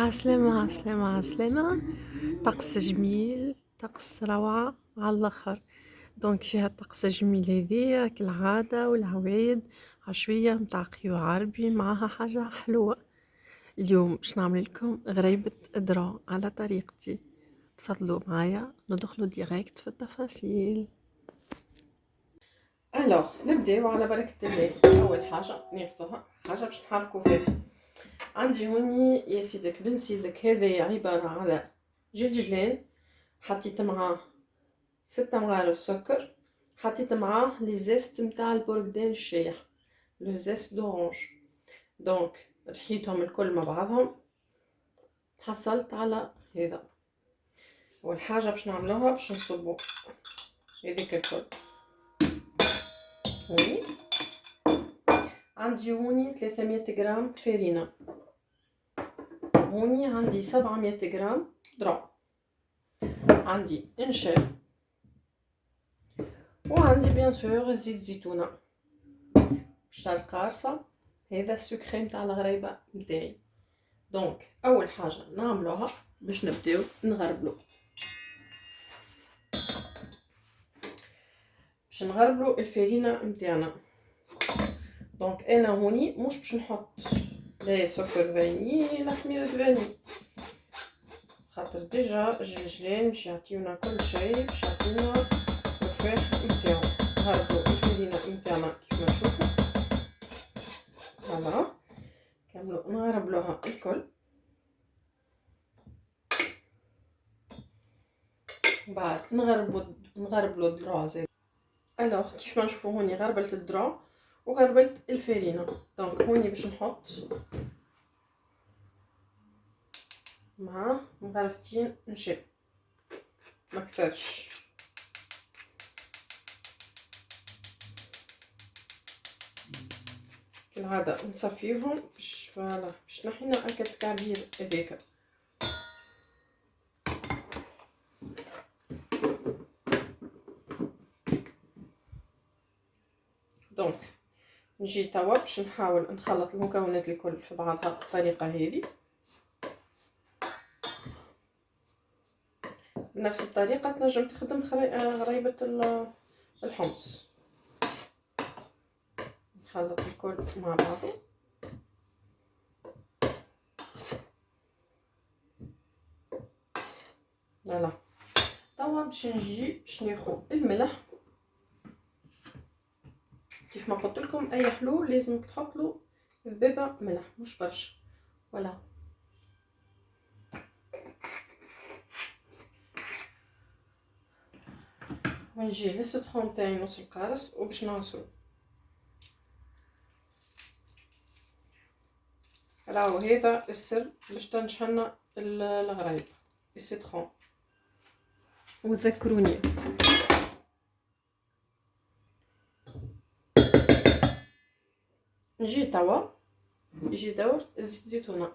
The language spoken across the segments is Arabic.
عسلامة عسلامة عسلامة. طقس جميل، طقس روعة على الآخر. دونك فيها الطقس الجميل هذيا كالعادة والعوايد عشوية متاع قهوة عربي معاها حاجة حلوة. اليوم باش نعمل لكم غريبة إدرا على طريقتي. تفضلوا معايا ندخلوا ديريكت في التفاصيل. نبداو على بركة الله. أول حاجة ناخذوها حاجة باش نحركو فيها. عندي هوني يا سيدك بن سيدك، هذا عبارة على جلجلان، حطيت معاه 6 مغارف سكر، حطيت معاه لي زيست متاع البرقدان الشايح، لو زيست دورانج. دونك رحيتهم الكل مع بعضهم، تحصلت على هذا. اول حاجه باش نعملوها باش نصبو هذيك الكل هوني. عندي هوني 300 غرام فرينه، هوني عندي 700 غرام ذرة، عندي انشاء، وعندي بيان سور زيت زيتونه شتا القارصه. هذا السكري نتاع الغريبه نتاعي. دونك اول حاجه نعملوها باش نبداو نغربلو، باش نغربلو الفرينه نتاعنا. دونك انا هوني مش باش نحط لا سكر فاني لا خميره فاني، خاطر ديجا الجلجلان باش يعطيونا كل شيء، باش يعطيونا الفريش نتاعو. نغربلو الفرينه نتاعنا كيف ما تشوفوا. فوالا كاملو نغربلوها الكل. بعد نغربلو الذرة زيد. الوغ كيف ما نشوفوا هوني غربلت الذرة وغربلت الفرينه. دونك هوني باش نحط مع مغرفتين نشا، ما كثرش. كالعاده نصفيهم باش فوالا باش نحينا هكا التكعبير هذاك. دونك نجي توا باش نحاول نخلط المكونات الكل في بعضها بالطريقه هذه. بنفس الطريقه تنجم تخدم غريبه الحمص. نخلط الكل مع بعضه. فوالا توا باش نجي باش ناخذ الملح. كيف ما قلت لكم اي حلو لازم تحط له ذبابه ملح مش برشا. فوالا ونجي للسطحون تاعي نص القارص وباش نعصرو. راهو هذا السر باش تنجح لنا الغرايب، السيترون. وذكروني نجي توا يجي دور زيت الزيتونه.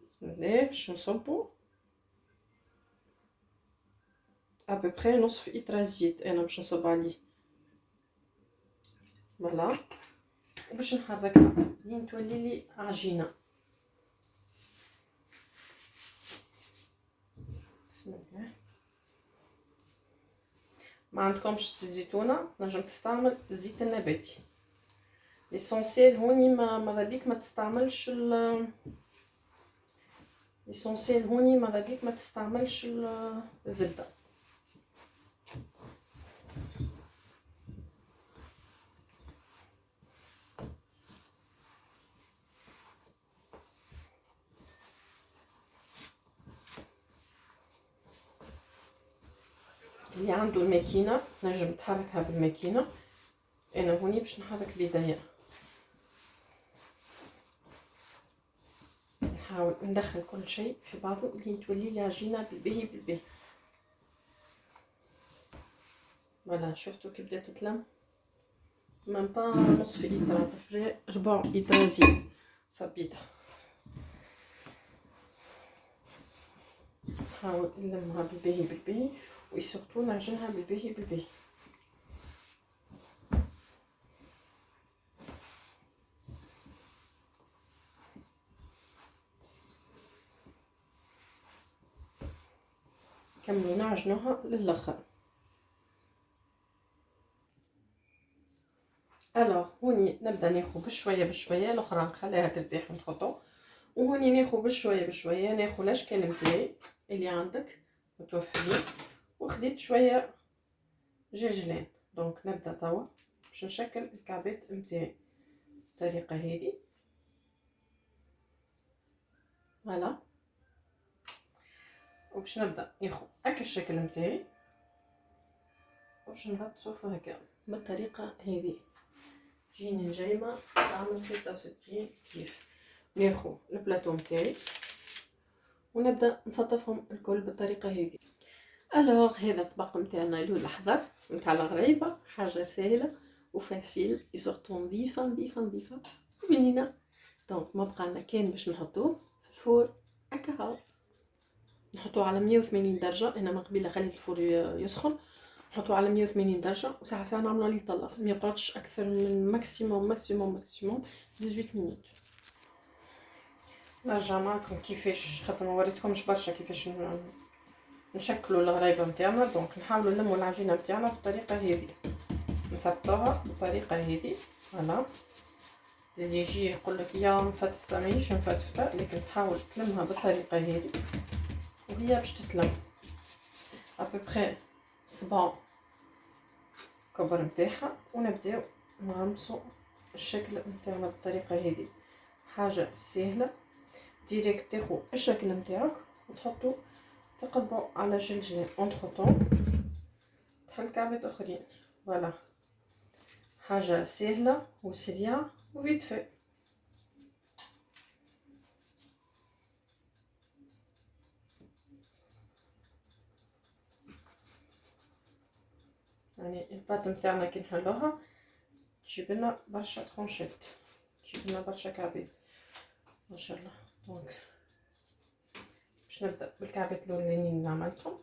بسم الله باش نصبو ابوبري نصف اطره زيت انا باش نصب عليه. فوالا وباش نحركها لين تولي لي عجينه. بسم الله. ما عندكمش زيت زيتونه نجم تستعمل الزيت النباتي. ليسونسيال هوني ماذا بيك ما تستعملش ليسونسيال هوني ماذا بيك ما تستعملش الزبده. اللي عنده الماكينه نجم تحركها بالماكينه، انا هوني باش نحرك بيديا. نحاول ندخل كل شيء في بعضه لين تولي لي عجينه بالباهي بالباهي. فوالا شفتوا كي بدات تتلم، مام با نصف اطره ربع اطره زيت صبيتها. نحاول نلمها بالباهي بالباهي ويسورتو نعجنها بالباهي بالباهي. نكملو نعجنوها للاخر. الوغ هوني نبدا ناخذ بشويه بشويه، الاخرى نخليها ترتاح ونحطو، وهوني ناخذ بشويه بشويه، ناخذ الاشكال نتاعي اللي عندك متوفرين، وخديت شويه جرجلان. دونك نبدا توا باش نشكل الكعبات نتاعي بالطريقه هذه. فوالا، وباش نبدا ناخذ هكا الشكل نتاعي، وباش نغطسو هكا بالطريقه هذه. جيني نجيمه تعمل 66 كيف. ناخذ البلاطو نتاعي ونبدا نصطفهم الكل بالطريقه هذه. الوغ هذا الطبق نتاعنا اللون الاحمر نتاع الغريبه، حاجه سهله وفاسيل يسورتو نظيفه نظيفه نظيفه وبنينه. دونك ما بقالنا كان باش نحطوه في الفور هكا هاو، نحطوه على 180 درجه. انا من قبيله خليت الفور يسخن، نحطوه على 180 درجه وساعه ساعه نعملوا عليه طله، ما يقعدش اكثر من ماكسيموم 18 مينوت. نرجع معكم كيفاش، خاطر ما وريتكمش برشا كيفاش نشكلوا الغريبه نتاعنا. دونك نحاولوا نلموا العجينه نتاعنا بالطريقه هذه، نثبتوها بالطريقه هذه. فوالا، اللي يجي يقول لك يا مفتفته ماهيش مفتفته، لكن تحاول تلمها بالطريقه هذه وهي باش تتلم ابوبري صباع كبر نتاعها. ونبداو نغمسوا الشكل نتاعنا بالطريقه هذه. حاجه سهله ديريكت، تاخذ الشكل نتاعك وتحطوا تقبعوا على جلجلين اونتر طون تحل كعبات اخرين. فوالا، حاجه سهله وسريعه وفيت في. يعني الباط نتاعنا كي نحلوها تجيب لنا برشا ترونشيت، تجيب لنا برشا كعبات ما شاء الله. دونك باش نبدا بالكعبات الاولانيين اللي عملتهم،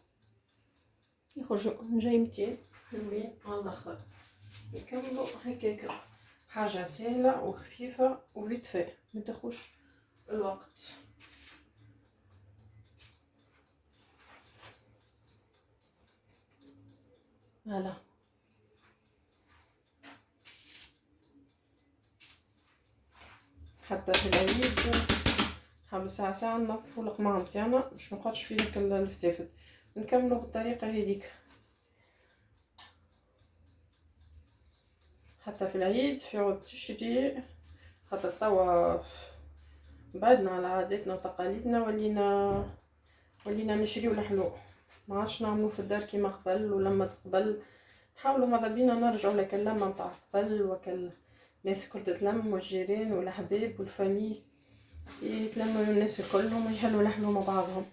يخرجوا نجيمتين حلوين على الاخر. نكملوا هكاكا، حاجه سهله وخفيفه وفيت في، ما تاخذش الوقت. فوالا، حتى في العيد نحاولوا ساعه ساعه ننظفوا القماع نتاعنا باش ما نقعدش فيه داك الفتافت. نكملوا بالطريقه هذيك حتى في العيد في عود تشري، خاطر توا بعدنا على عاداتنا وتقاليدنا، ولينا نشريو الحلو، ما عادش نعملو في الدار كيما قبل. ولما قبل نحاولوا ماذا بينا نرجعوا لك اللمه نتاع قبل، وكل الناس الكل تتلم، والجيران والاحباب والفامي يتلموا الناس كلهم ويحلوا الحلو مع بعضهم.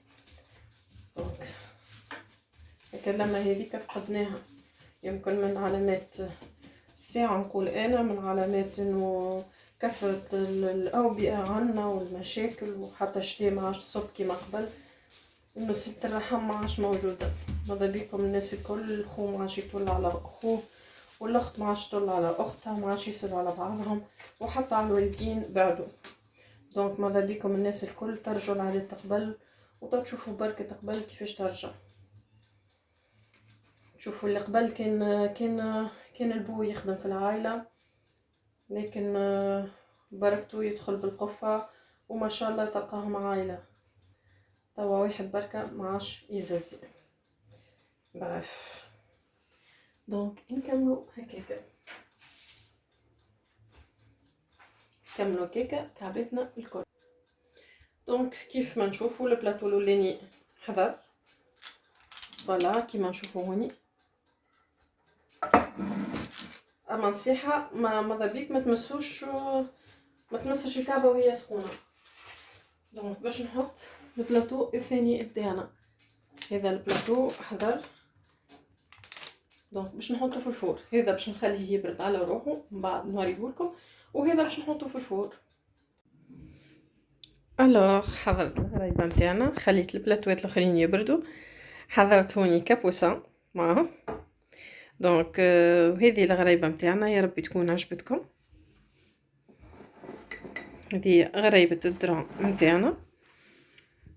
دونك اللمه هذيك فقدناها، يمكن من علامات الساعه نقول انا، من علامات انه كثرة الأوبئة عنا والمشاكل، وحتى الشتاء ما عادش تصب كيما قبل، انه ست الرحم ما عادش موجودة. ماذا بيكم الناس الكل، الخو ما عادش يطل على اخوه، والاخت ما عادش تطل على اختها، ما عادش يصلوا على بعضهم، وحتى على الوالدين بعدوا. دونك ماذا بيكم الناس الكل ترجعوا العادات قبل، وتشوفوا بركة قبل كيفاش ترجع. تشوفوا اللي قبل كان البو يخدم في العائلة، لكن بركته يدخل بالقفة وما شاء الله تلقاهم عائلة. توا واحد بركة ما عادش يزز. بعرف. دونك نكملوا هكاكا، نكملوا هكاكا كعبتنا الكل. دونك كيف ما نشوفوا البلاطو الاولاني حضر، فوالا كيما نشوفوا هوني. اما نصيحه ماذا بيك ما تمسش الكعبه وهي سخونه. دونك باش نحط البلاطو الثاني بتاعنا، هذا البلاطو حضر. دونك باش نحطه في الفور، هذا باش نخليه يبرد على روحه من بعد نوريهولكم، وهذا باش نحطه في الفور. الوغ حضرت الغرايبه نتاعنا، خليت البلاطوات الاخرين يبردوا، حضرت هوني كابوسه معاه. دونك هذه الغرايبه نتاعنا، يا ربي تكون عجبتكم. هذه غرايبه الدرع نتاعنا،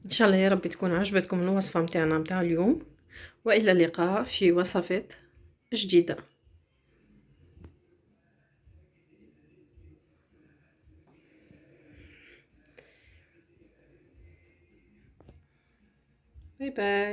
ان شاء الله يا ربي تكون عجبتكم الوصفه نتاعنا نتاع اليوم. وإلى اللقاء في وصفات جديدة. باي باي.